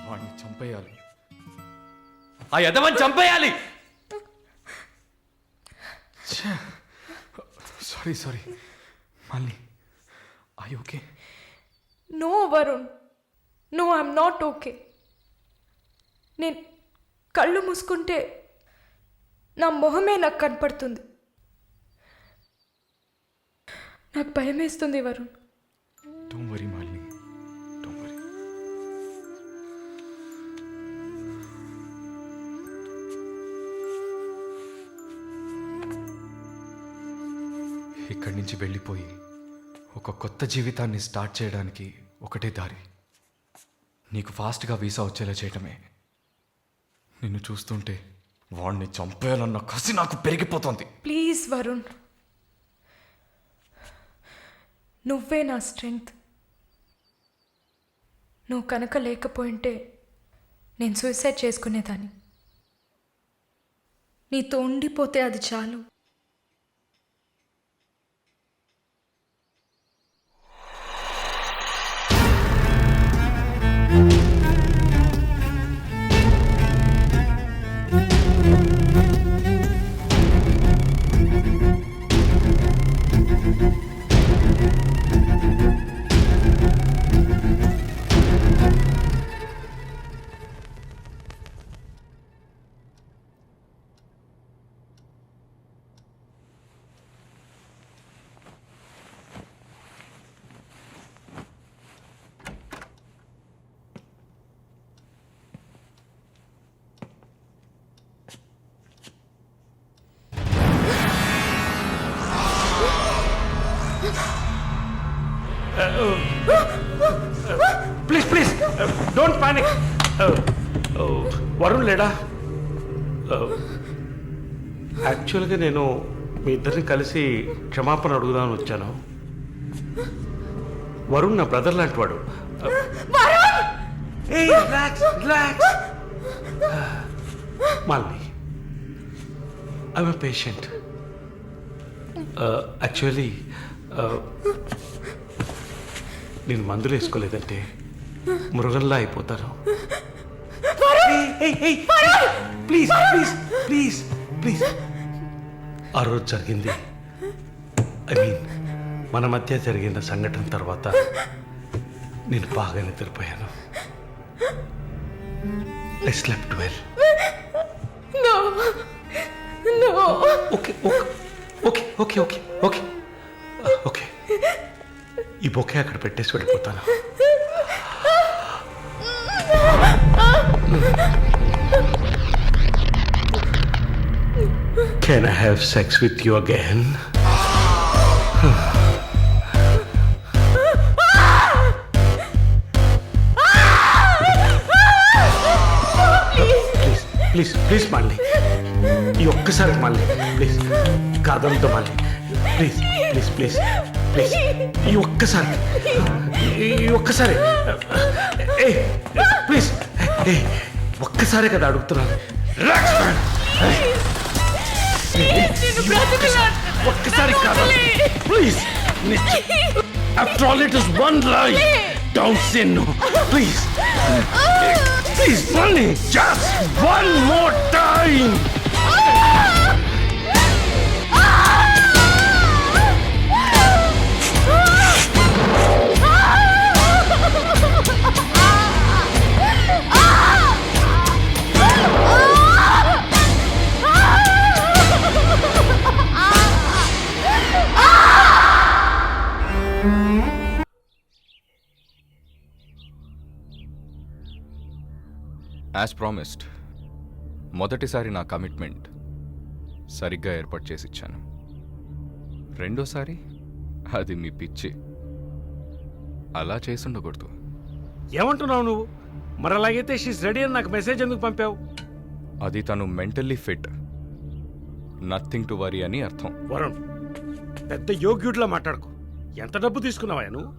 వాడిని చంపేయాలి, ఆ యదవని చంపేయాలి. సారీ సారీ మళ్ళీ. I okay? No Varun, no I'm not okay. నేను కళ్ళు మూసుకుంటే నా మొహమే నాకు కనపడుతుంది. నాకు భయం వేస్తుంది Varun. Don't worry Malini, don't worry. ఇక్కడి నుంచి వెళ్ళిపోయి ఒక కొత్త జీవితాన్ని స్టార్ట్ చేయడానికి ఒకటే దారి, నీకు ఫాస్ట్గా వీసా వచ్చేలా చేయటమే. నిన్ను చూస్తుంటే వాడిని చంపేయాలన్న కసి నాకు పెరిగిపోతుంది. ప్లీజ్ వరుణ్, నువ్వే నా స్ట్రెంగ్త్. నువ్వు కనుక లేకపోయింటే నేను సూసైడ్ చేసుకునేదాన్ని. నీతో ఉండిపోతే అది చాలు. Please please don't panic. Varun లేడా? యాక్చువల్గా నేను మీ ఇద్దరిని కలిసి క్షమాపణ అడుగుదామని వచ్చాను. వరుణ్ నా బ్రదర్ లాంటి వాడు. Malini, I'm a patient. Actually నేను మందులు వేసుకోలేదంటే మృగంలా అయిపోతాను. Please please please please. ఆ రోజు జరిగింది, ఐ మీన్ మన మధ్య జరిగిన సంఘటన తర్వాత నేను బాగా నిద్రపోయాను. I slept well. Okay okay okay okay okay okay. ఈ బొకే అక్కడ పెట్టేసి వెళ్ళిపోతాను. Can I have sex with you again? Please please మళ్ళీ ఈ ఒక్కసారి మళ్ళీ ప్లీజ్ కాదంతో మళ్ళీ ప్లీజ్ ప్లీజ్ ప్లీజ్ ప్లీజ్ ఈ ఒక్కసారి ఈ ఒక్కసారి ఏ ప్లీజ్ ఏ ఒక్కసారే కదా అడుగుతున్నాను రిలాక్స్ మ్యాన్. ఒక్కసారి కాదు please after all it is one life don't say no please please మళ్ళీ just one more time. As promised మొదటిసారి నా కమిట్మెంట్ సరిగ్గా ఏర్పాటు చేసి ఇచ్చాను. రెండోసారి అది మీ పిచ్చి. అలా చేసుండకూడదు. ఏమంటున్నావు నువ్వు? మరి అలాగైతే షీస్ రెడీ అని నాకు మెసేజ్ ఎందుకు పంపావు? అది తను mentally fit, nothing to worry అని అర్థం. వరుణ్, పెద్ద యోగ్యుడిలా మాట్లాడుకో. ఎంత డబ్బు తీసుకున్నావా నువ్వు?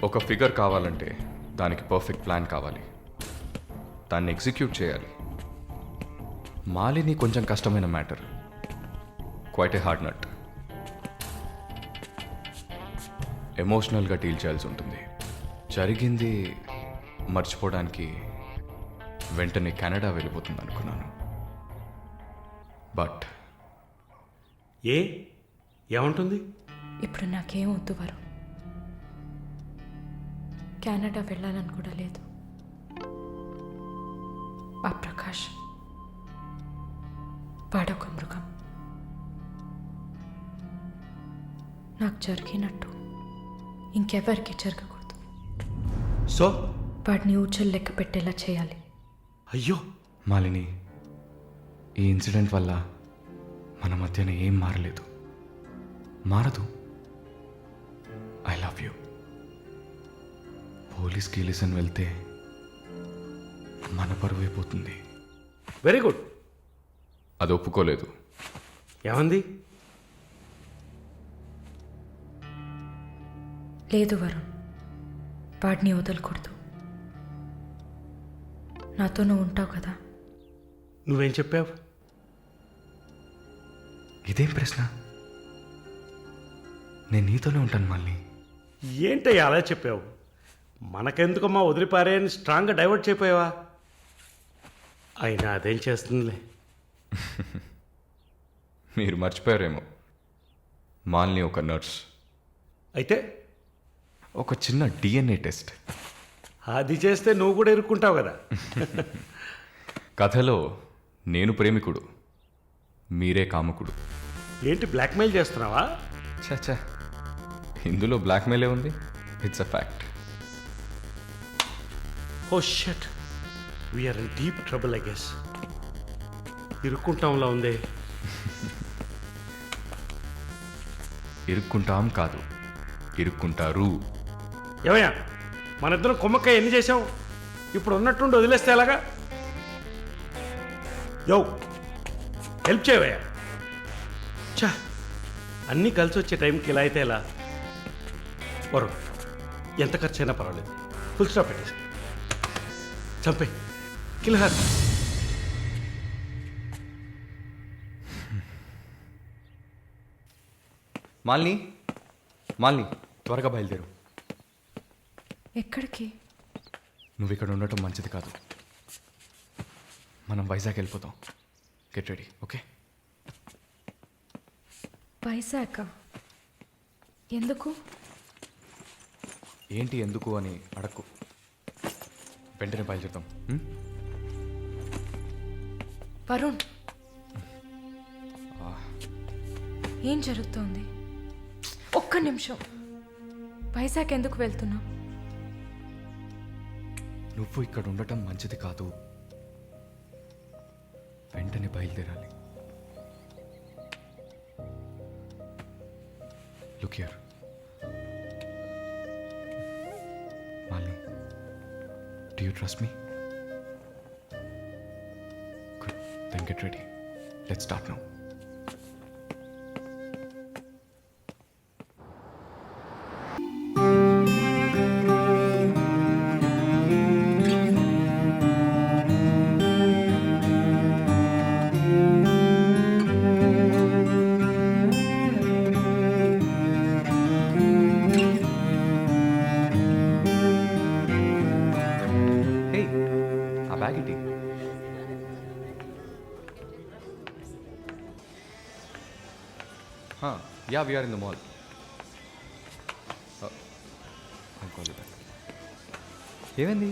ఒక ఫిగర్ కావాలంటే దానికి పర్ఫెక్ట్ ప్లాన్ కావాలి, దాన్ని ఎగ్జిక్యూట్ చేయాలి. మాలిని కొంచెం కష్టమైన matter, quite a hard nut. ఎమోషనల్గా డీల్ చేయాల్సి ఉంటుంది. జరిగింది మర్చిపోవడానికి వెంటనే కెనడా వెళ్ళిపోతుంది అనుకున్నాను. బట్ ఏమంటుంది? ఇప్పుడు నాకేం వద్దు వరుణ్. కెనడా వెళ్ళాలని కూడా లేదు. ఆ ప్రకాష్ వాడొక మృగం. నాకు జరిగినట్టు ఇంకెవరికి జరగకూడదు. సో వాడిని ఊచలు లెక్క పెట్టేలా చేయాలి. అయ్యో మాలిని, ఈ ఇన్సిడెంట్ వల్ల మన మధ్యన ఏం మారలేదు, మారదు. I love you. పోలీస్కి లిసన్ వెళ్తే మన పరువు అయిపోతుంది. Very good. అది ఒప్పుకోలేదు. ఏమంది? లేదు వరుణ్, వాడిని వదలకూడదు. నాతో నువ్వు ఉంటావు కదా. నువ్వేం చెప్పావు? ఇదేం ప్రశ్న? నేను నీతోనే ఉంటాను మళ్ళీ. ఏంటయ్యా అలా చెప్పావు? మనకెందుకమ్మా వదిలిపారే అని స్ట్రాంగ్గా డైవర్ట్ చేయపోయావా? అయినా అదేం చేస్తుందిలే. మీరు మర్చిపోయారేమో, మాలిని ఒక నర్స్. అయితే ఒక చిన్న డిఎన్ఏ టెస్ట్. అది చేస్తే నువ్వు కూడా ఇరుక్కుంటావు కదా. కథలో నేను ప్రేమికుడు, మీరే కాముకుడు. ఏంటి బ్లాక్మెయిల్ చేస్తున్నావా? చచ్చా, ఇందులో బ్లాక్మెయిలే ఉంది. It's a fact. Oh shit, we're in deep trouble I guess. ఇరుక్కుంటాంలా ఉందే. ఇరుక్కుంటాం కాదు, ఇరుక్కుంటారు. ఏమయ్యా, మన ఇద్దరం కుమ్మక్కాయ ఎన్ని చేసాం? ఇప్పుడు ఉన్నట్టుండి వదిలేస్తే ఎలాగా? యో హెల్ప్ చేయవయ్యా. చా, అన్నీ కలిసి వచ్చే టైంకి ఇలా అయితే ఎలా? వరుణ్, ఎంత ఖర్చు అయినా పర్వాలేదు, ఫుల్ స్టాప్ పెట్టేసి చంపే కిల్హర్. మాలిని, మాలిని త్వరగా బయలుదేరు. ఎక్కడికి? నువ్వు ఇక్కడ ఉండటం మంచిది కాదు. మనం వైజాగ్ వెళ్ళిపోతాం. Get ready, okay? వైజాగ్ ఎందుకు? ఏంటి ఎందుకు అని అడక్కు, వెంటనే బయలుదేరుతాం. వరుణ్, ఏం జరుగుతోంది? ఒక్క నిమిషం. వైజాగ్ ఎందుకు వెళ్తున్నావు? నువ్వు ఇక్కడ ఉండటం మంచిది కాదు, వెంటనే బయలుదేరాలి. Look here Malini, Do you trust me? Good. Then get ready. Let's start now. Hey, ఆ బ్యాగ్ ఏంటి? Yeah, we are in the mall. I'll call you back. ఏమైంది?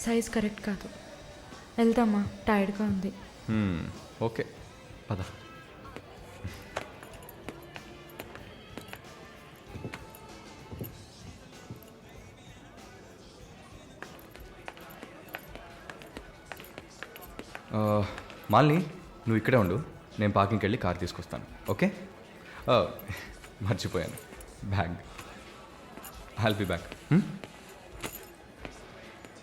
సైజ్ కరెక్ట్ కాదు. వెళ్దామా, టైర్డ్గా ఉంది. ఓకే పద. మాలిని, నువ్వు ఇక్కడే ఉండు, నేను పార్కింగ్కి వెళ్ళి కార్ తీసుకొస్తాను. ఓకే? మర్చిపోయాను, బ్యాగ్. I'll be back.